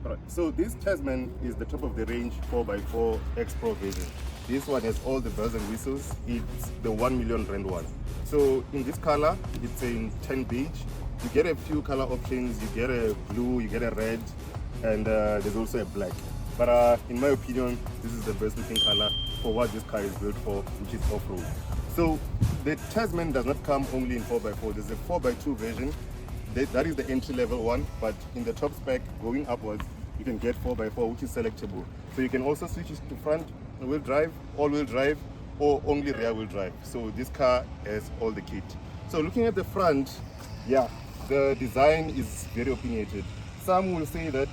Right. So this Tasman is the top of the range 4x4 X-Pro version. This one has all the bells and whistles. It's the 1 million rand one. So in this color, it's in 10 beige. You get a few color options. You get a blue, you get a red, and there's also a black. But in my opinion, this is the best looking color for what this car is built for, which is off-road. So the Tasman does not come only in 4x4. There's a 4x2 version. That is the entry-level one, but in the top spec, going upwards, you can get 4x4, which is selectable. So you can also switch it to front-wheel drive, all-wheel drive, or only rear-wheel drive. So this car has all the kit. So looking at the front, yeah, the design is very opinionated. Some will say that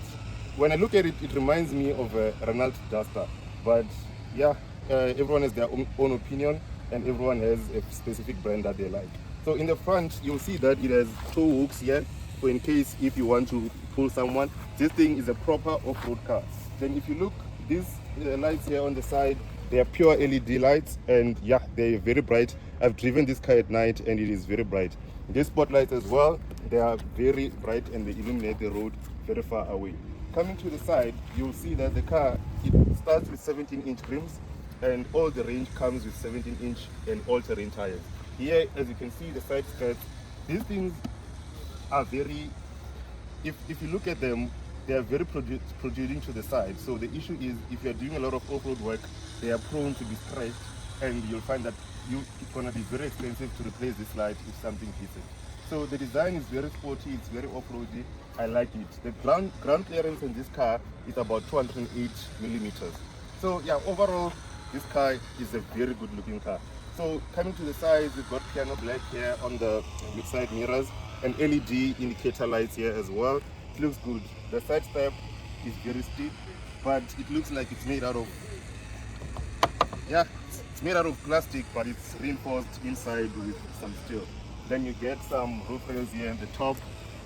when I look at it, it reminds me of a Renault Duster. But yeah, everyone has their own opinion, and everyone has a specific brand that they like. So in the front, you'll see that it has tow hooks here, so in case if you want to pull someone. This thing is a proper off-road car. Then if you look, these lights here on the side, they are pure LED lights, and yeah, they're very bright. I've driven this car at night and it is very bright. These spotlights as well, they are very bright and they illuminate the road very far away. Coming to the side, you'll see that the car, it starts with 17-inch rims, and all the range comes with 17-inch and all-terrain tires. Here, as you can see, the side skirts, these things are very, if you look at them, they are very protruding to the side. So the issue is, if you're doing a lot of off-road work, they are prone to be scratched, and you'll find that it's going to be very expensive to replace this light if something hits it. So the design is very sporty, it's very off-roady. I like it. The ground clearance in this car is about 208 millimeters. So yeah, overall, this car is a very good looking car. So coming to the sides, we've got piano black here on the side mirrors and LED indicator lights here as well. It looks good. The side step is very steep, but it looks like it's made out of, yeah, it's made out of plastic, but it's reinforced inside with some steel. Then you get some roof rails here at the top,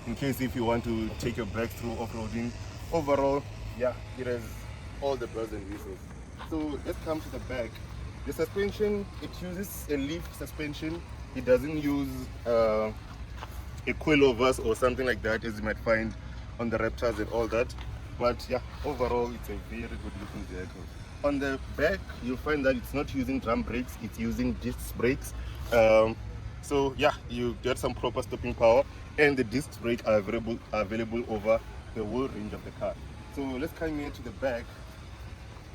in case if you want to take your bike through off-roading. Overall, yeah, it has all the bells and whistles. So let's come to the back. The suspension, it uses a leaf suspension. It doesn't use a coilovers or something like that, as you might find on the Raptors and all that. But yeah, overall, it's a very good looking vehicle. On the back, you'll find that it's not using drum brakes, it's using disc brakes. So yeah, you get some proper stopping power, and the disc brakes are available over the whole range of the car. So let's come here to the back.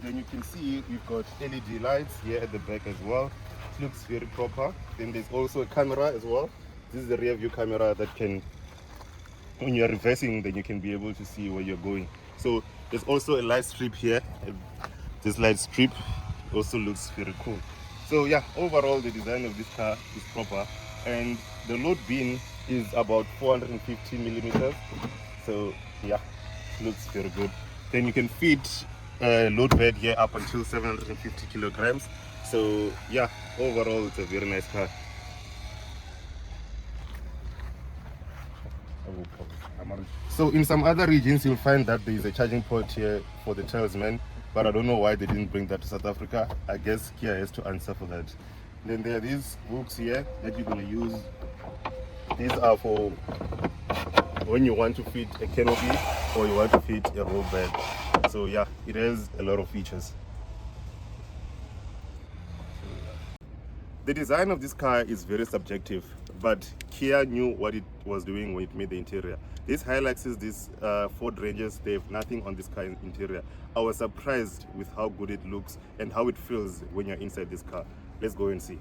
Then you can see we've got LED lights here at the back as well. It looks very proper. Then there's also a camera as well. This is the rear view camera that can, when you're reversing, then you can be able to see where you're going. So there's also a light strip here. This light strip also looks very cool. So yeah, overall the design of this car is proper, and the load bin is about 450 millimeters. So yeah, looks very good. Then you can fit a load bed here up until 750 kilograms. So yeah, overall it's a very nice car. So in some other regions you'll find that there is a charging port here for the Tasman, but I don't know why they didn't bring that to South Africa. I guess Kia has to answer for that. Then there are these hooks here that you're going to use. These are for when you want to fit a canopy or you want to fit a roll bed. So yeah, it has a lot of features. The design of this car is very subjective, but Kia knew what it was doing when it made the interior. These Hiluxes, these Ford Rangers, they have nothing on this car interior. I was surprised with how good it looks and how it feels when you're inside this car. Let's go and see.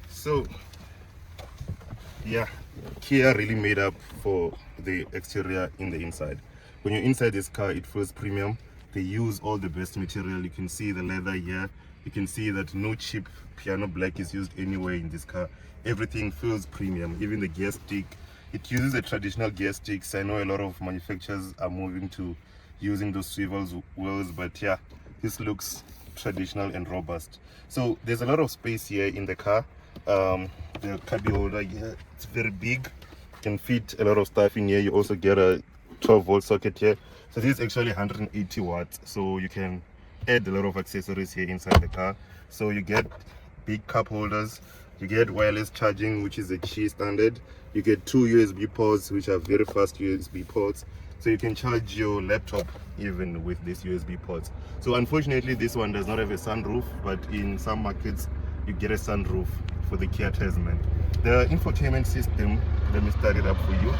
So yeah, Kia really made up for the exterior in the inside. When you're inside this car, it feels premium. They use all the best material. You can see the leather here. You can see that no cheap piano black is used anywhere in this car. Everything feels premium. Even the gear stick, it uses the traditional gear sticks. I know a lot of manufacturers are moving to using those swivel wheels, but yeah, this looks traditional and robust. So there's a lot of space here in the car. The carby holder here, it's very big, can fit a lot of stuff in here. You also get a 12-volt socket here. So this is actually 180 watts, so you can add a lot of accessories here inside the car. So you get big cup holders, you get wireless charging, which is a Qi standard, you get 2 USB ports, which are very fast USB ports, so you can charge your laptop even with these USB ports. So unfortunately this one does not have a sunroof, but in some markets you get a sunroof for the Kia Tasman. The infotainment system, let me start it up for you,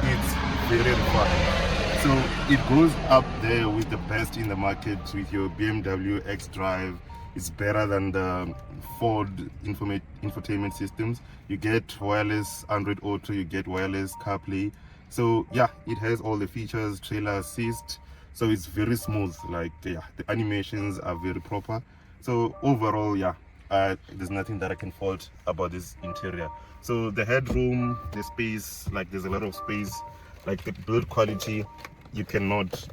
it's very refined. So it goes up there with the best in the market with your BMW X-Drive. It's better than the Ford infotainment systems. You get wireless Android Auto, you get wireless CarPlay. So yeah, it has all the features, trailer assist. So it's very smooth, like yeah, the animations are very proper. So overall, yeah, there's nothing that I can fault about this interior. So the headroom, the space, like there's a lot of space, like the build quality, you cannot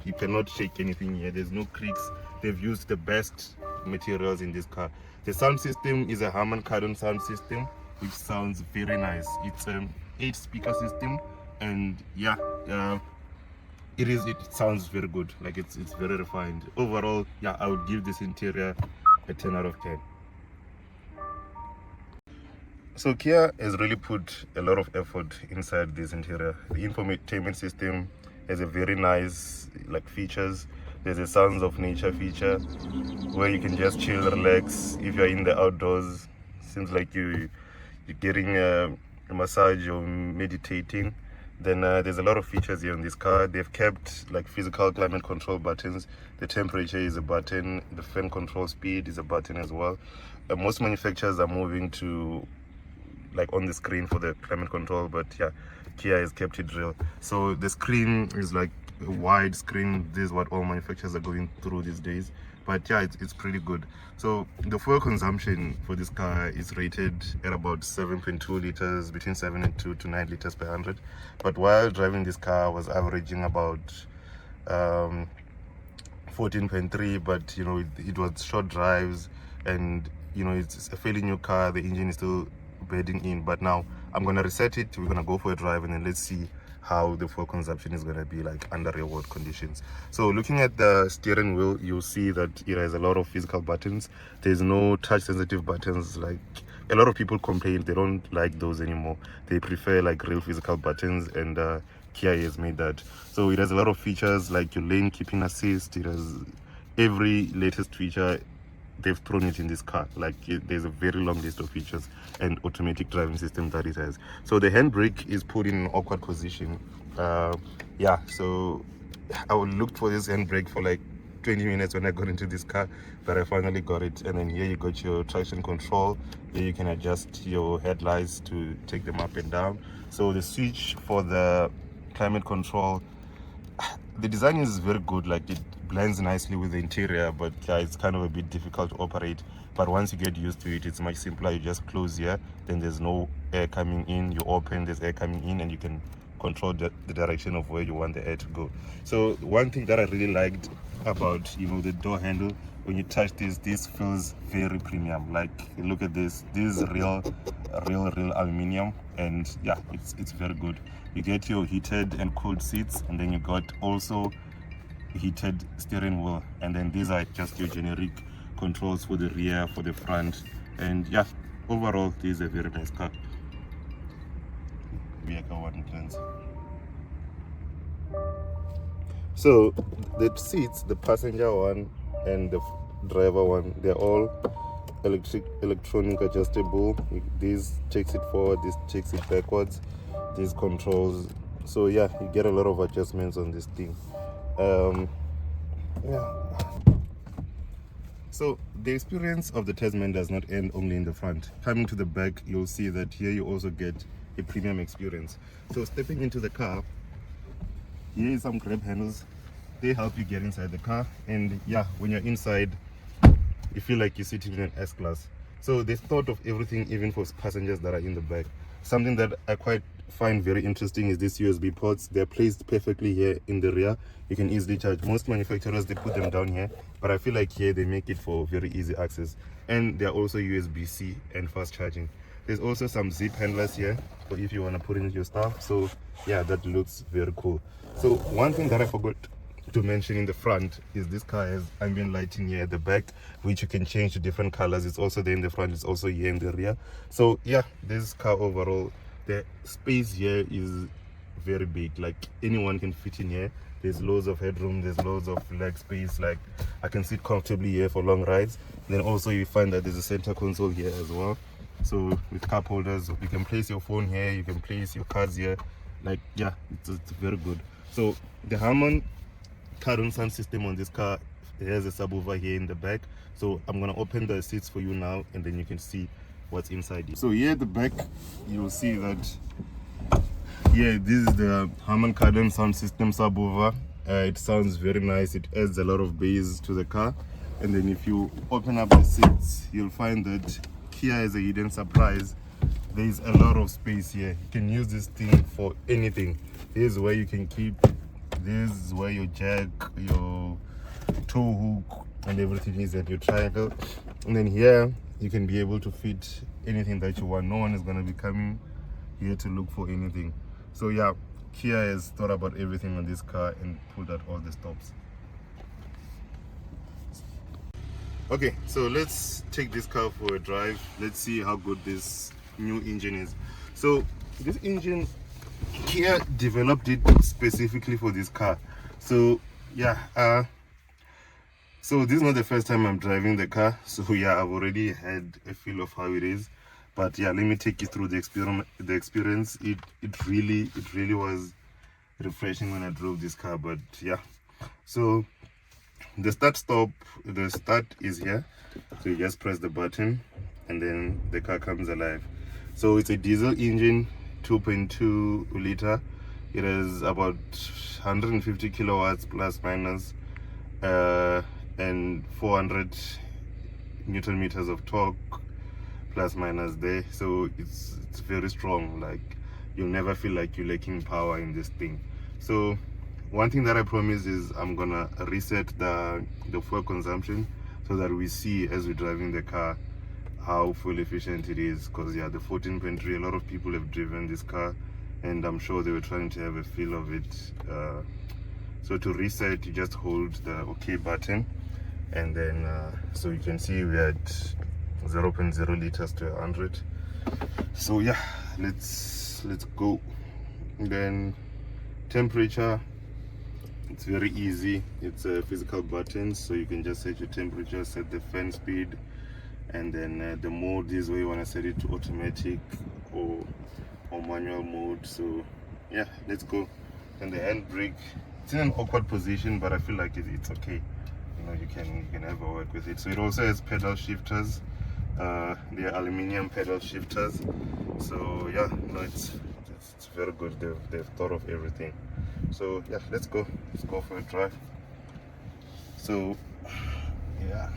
shake anything here. There's no creaks. They've used the best materials in this car. The sound system is a Harman Kardon sound system, which sounds very nice. It's an 8-speaker system, and yeah, it sounds very good. Like it's very refined. Overall, yeah, I would give this interior a 10 out of 10. So Kia has really put a lot of effort inside this interior. The infotainment system has a very nice like features. There's a sounds of nature feature where you can just chill, relax. If you're in the outdoors, seems like you're getting a massage or meditating. Then there's a lot of features here in this car. They've kept like physical climate control buttons. The temperature is a button. The fan control speed is a button as well. Most manufacturers are moving to like on the screen for the climate control, but yeah, Kia has kept it real. So the screen is like a wide screen. This is what all manufacturers are going through these days, but yeah, it's pretty good. So the fuel consumption for this car is rated at about 7.2 liters, between 7 and 2 to 9 liters per 100. But while driving this car, I was averaging about 14.3, but you know, it was short drives, and you know, it's a fairly new car. The engine is still bedding in, but now I'm gonna reset it. We're gonna go for a drive, and then let's see how the fuel consumption is gonna be like under real world conditions. So looking at the steering wheel, you'll see that it has a lot of physical buttons. There's no touch sensitive buttons. Like a lot of people complain they don't like those anymore. They prefer like real physical buttons, and Kia has made that. So it has a lot of features like your lane keeping assist. It has every latest feature. They've thrown it in this car. Like there's a very long list of features and automatic driving system that it has. So the handbrake is put in an awkward position. Yeah, so I looked for this handbrake for like 20 minutes when I got into this car, but I finally got it. And then here you got your traction control. Here you can adjust your headlights to take them up and down. So the switch for the climate control, the design is very good. Like it blends nicely with the interior, but yeah, it's kind of a bit difficult to operate. But once you get used to it, it's much simpler. You just close here, then there's no air coming in. You open, there's air coming in, and you can control the direction of where you want the air to go. So one thing that I really liked about, you know, the door handle, when you touch this feels very premium. Like look at this is real aluminium, and yeah, it's very good. You get your heated and cooled seats, and then you got also heated steering wheel, and then these are just your generic controls for the rear, for the front, and yeah, overall this is a very nice car. Vehicle one plans. So the seats, the passenger one and the driver one, they're all electronic adjustable. This takes it forward, this takes it backwards, these controls. So yeah, you get a lot of adjustments on this thing. Yeah. So the experience of the Tasman does not end only in the front. Coming to the back, you'll see that here you also get a premium experience. So stepping into the car, here is some grab handles. They help you get inside the car, and yeah, when you're inside, you feel like you're sitting in an S-Class. So they thought of everything, even for passengers that are in the back. Something that I quite find very interesting is these USB ports. They're placed perfectly here in the rear. You can easily charge. Most manufacturers, they put them down here, but I feel like here they make it for very easy access. And they're also USB-C and fast charging. There's also some zip handlers here for if you want to put in your stuff. So yeah, that looks very cool. So one thing that I forgot to mention in the front is this car has ambient lighting here at the back, which you can change to different colors. It's also there in the front, it's also here in the rear. So yeah, this car overall, the space here is very big, like anyone can fit in here. There's loads of headroom, there's loads of leg space, like I can sit comfortably here for long rides. Then also you find that there's a center console here as well. So with cup holders, you can place your phone here, you can place your cards here. Like yeah, it's very good. So the Harman current sound system on this car, there's a subwoofer here in the back. So I'm gonna open the seats for you now, and then you can see what's inside here. So here at the back, you'll see that yeah, this is the Harman Kardon sound system subwoofer. It sounds very nice. It adds a lot of bass to the car. And then if you open up the seats, you'll find that Kia has a hidden surprise. There's a lot of space here. You can use this thing for anything. Here's where you can keep, this is where your jack, your tow hook and everything is at, your triangle. And then here you can be able to fit anything that you want. No one is going to be coming here to look for anything. So yeah, Kia has thought about everything on this car and pulled out all the stops. Okay, so let's take this car for a drive. Let's see how good this new engine is. So this engine, Kia developed it specifically for this car. So yeah, so this is not the first time I'm driving the car. So yeah, I've already had a feel of how it is. But yeah, let me take you through the experience. It really was refreshing when I drove this car. But yeah, so the start is here. So you just press the button and then the car comes alive. So it's a diesel engine, 2.2 liter. It has about 150 kilowatts plus minus, and 400 newton meters of torque plus minus there. So it's very strong. Like you'll never feel like you're lacking power in this thing. So one thing that I promise is I'm gonna reset the fuel consumption so that we see as we're driving the car how fuel efficient it is. Because yeah, the 14.3, a lot of people have driven this car and I'm sure they were trying to have a feel of it. So to reset, you just hold the OK button, and then so you can see we're at 0.0 liters to 100. So yeah, let's go. And then temperature, it's very easy. It's a physical button, so you can just set your temperature, set the fan speed, and then the mode is where you want to set it to automatic or manual mode. So yeah, let's go. And the handbrake, it's in an awkward position, but I feel like it's okay. You know, you can have a work with it. So it also has pedal shifters. They are aluminium pedal shifters. So yeah, no, it's very good. They've thought of everything. So yeah, let's go for a drive. So yeah.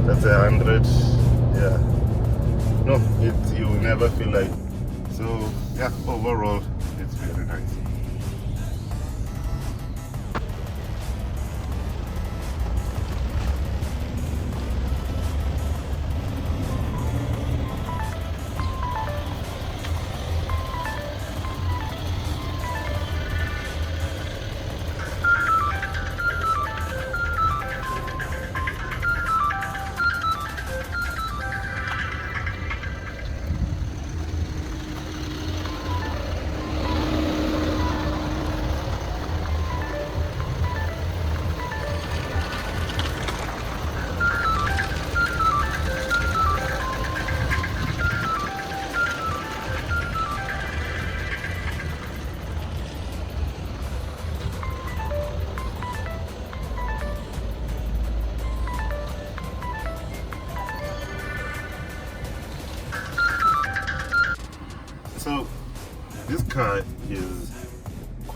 That's 100. Yeah, no, you will never feel like. So yeah, overall it's very nice. So this car is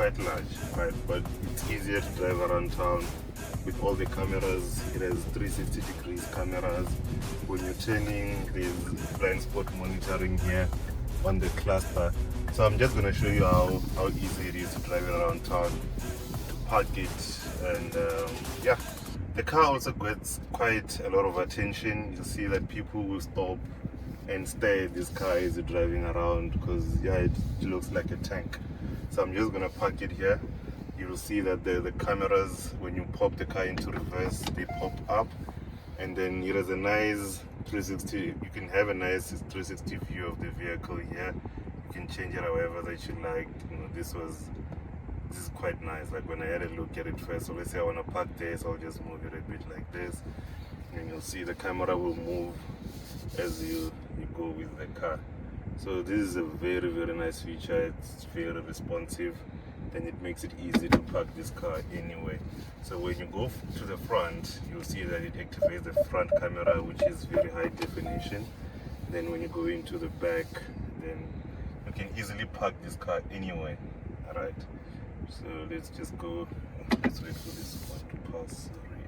quite large, right? But it's easier to drive around town with all the cameras. It has 360 degrees cameras. When you're turning, there's blind spot monitoring here on the cluster. So I'm just going to show you how easy it is to drive it around town, to park it, and yeah. The car also gets quite a lot of attention. You see that people will stop and stare at this car as you're driving around, because yeah, it looks like a tank. So I'm just gonna park it here. You will see that the cameras, when you pop the car into reverse, they pop up, and then it has a nice 360. You can have a nice 360 view of the vehicle here. You can change it however that you like. You know, this is quite nice. Like when I had a look at it first, so let's say I want to park there, so I'll just move it a bit like this, and you'll see the camera will move as you go with the car. So this is a very nice feature. It's very responsive, and it makes it easy to park this car anyway. So when you go to the front, you'll see that it activates the front camera, which is very high definition. Then when you go into the back, then you can easily park this car anyway. Alright, so let's just go. Let's wait for this one to pass. Sorry,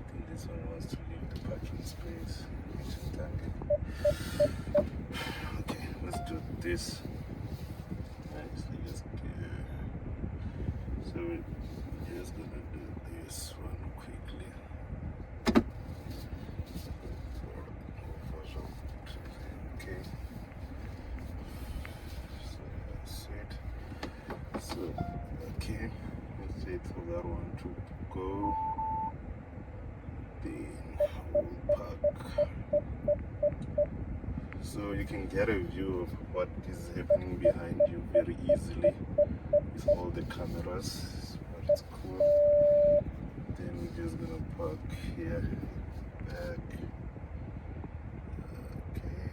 I think this one wants to leave the parking space. Okay, let's do this. Actually, just so we're just gonna do this one quickly. Okay. So that's it. So okay, let's wait for that one to go. Then we'll park. So you can get a view of what is happening behind you very easily with all the cameras, but it's cool. Then we're just gonna park here, back. Okay.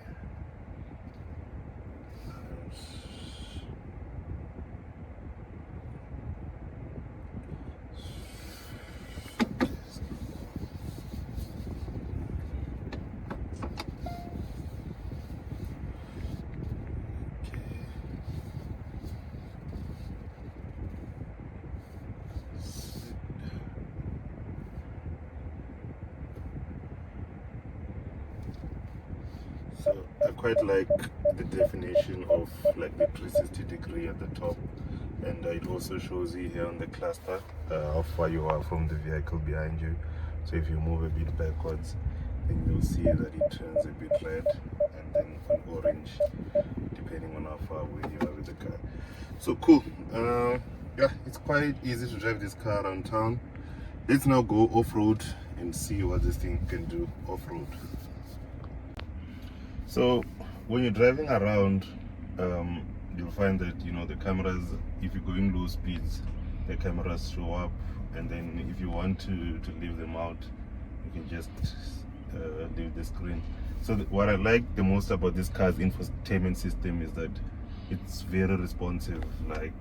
So I quite like the definition of like the 360 degree at the top, and it also shows you here on the cluster how far you are from the vehicle behind you. So if you move a bit backwards, then you'll see that it turns a bit red and then an orange, depending on how far away you are with the car. So cool. Yeah, it's quite easy to drive this car around town. Let's now go off-road and see what this thing can do off-road. So when you're driving around, you'll find that, you know, the cameras, if you're going low speeds, the cameras show up, and then if you want to leave them out, you can just leave the screen. So what I like the most about this car's infotainment system is that it's very responsive. Like,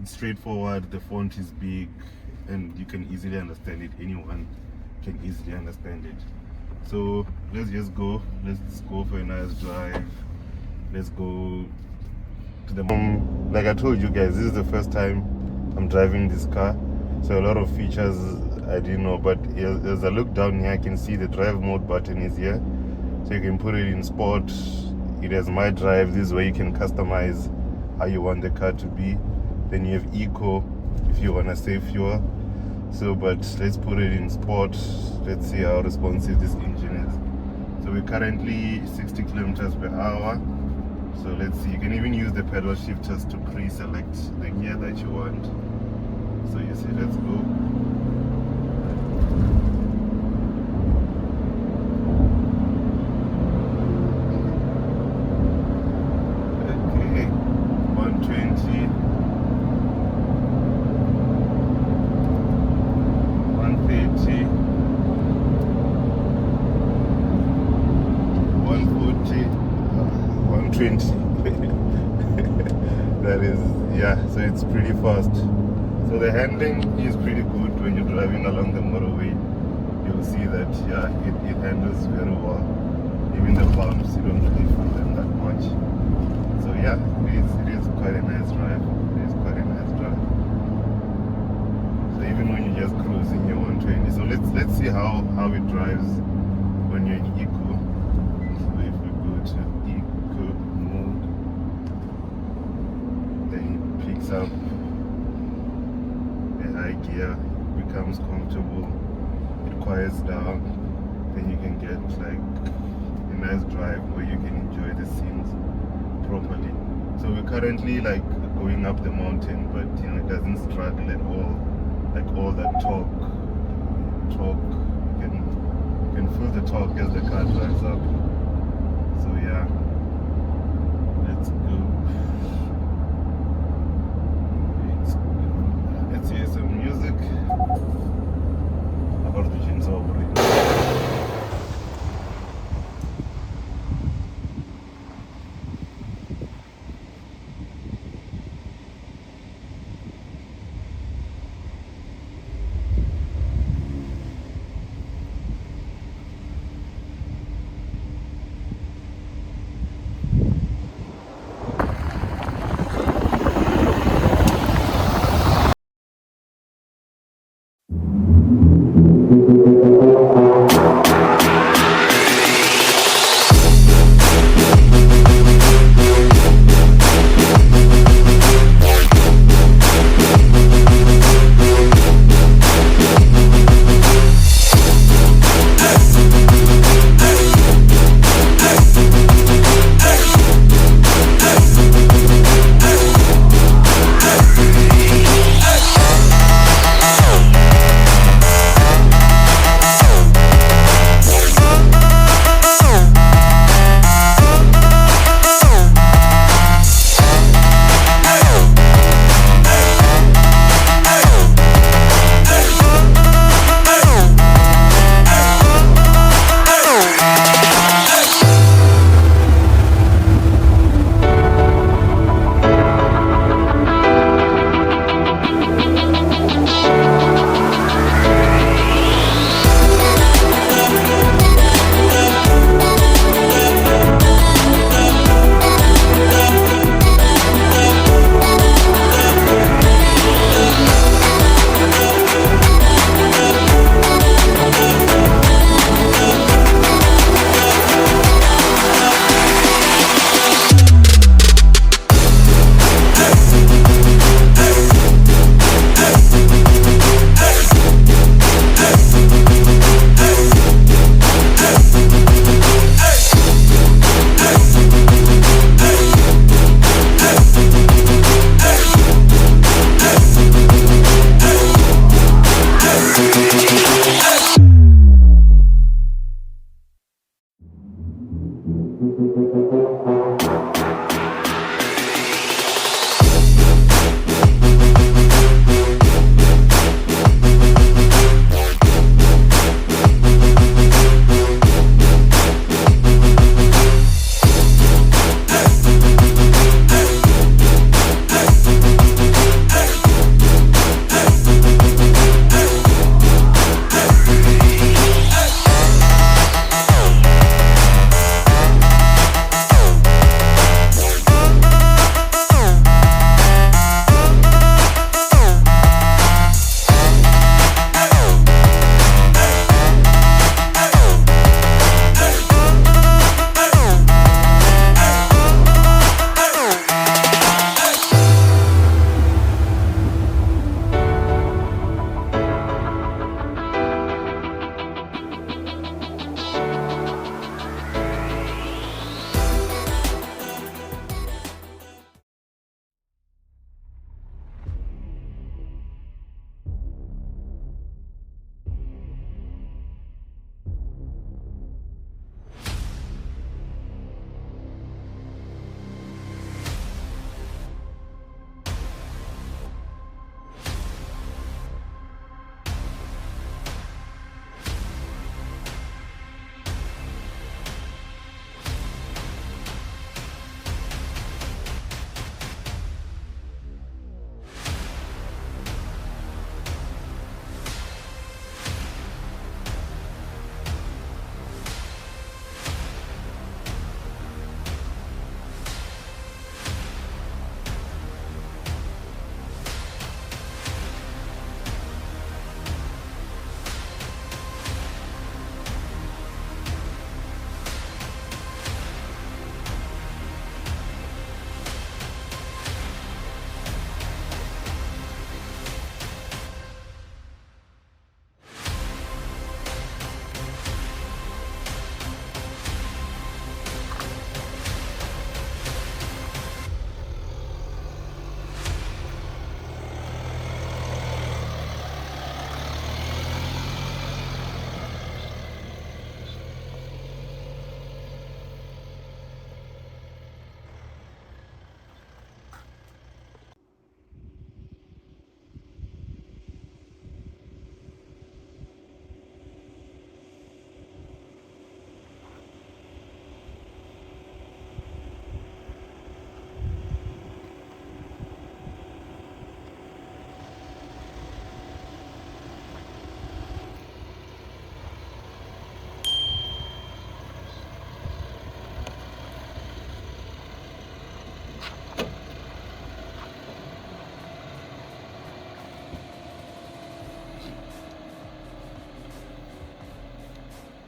it's straightforward, the font is big, and you can easily understand it. Anyone can easily understand it. So let's just go. Let's go for a nice drive. Let's go to the like I told you guys, this is the first time I'm driving this car, so a lot of features I didn't know. But as I look down here, I can see the drive mode button is here, so you can put it in sport. It has my drive. This is where you can customize how you want the car to be. Then you have eco if you want to save fuel. So, but let's put it in sport. Let's see how responsive this engine is. So we're currently 60 kilometers per hour. So let's see, you can even use the pedal shifters to pre-select the gear that you want. So you see, let's go. Okay, 120. 130, 140, 120. That is, yeah, so it's pretty fast. So the handling is pretty good when you're driving along the motorway. You'll see that, yeah, it handles very well. Even the bumps, you don't really feel them that much. So yeah, it is quite a nice drive. It is quite a nice just cruising your 120. So let's see how it drives when you're in eco. So if we go to eco mode, then it picks up the high gear, becomes comfortable, it quiets down, then you can get like a nice drive where you can enjoy the scenes properly. So we're currently like going up the mountain, but you know it doesn't struggle at all. Like all that torque, you can feel the torque as the car drives up. So yeah, let's go. Let's hear some music. About the jeans over.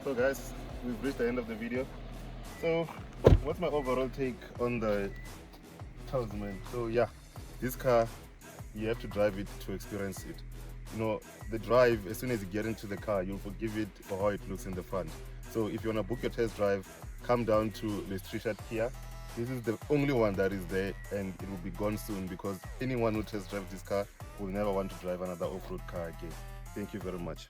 So guys, we've reached the end of the video. So what's my overall take on the Tasman? So yeah, this car, you have to drive it to experience it. You know, the drive, as soon as you get into the car, you'll forgive it for how it looks in the front. So if you want to book your test drive, come down to Les Trichat Kia. This is the only one that is there, and it will be gone soon, because anyone who test drives this car will never want to drive another off-road car again. Thank you very much.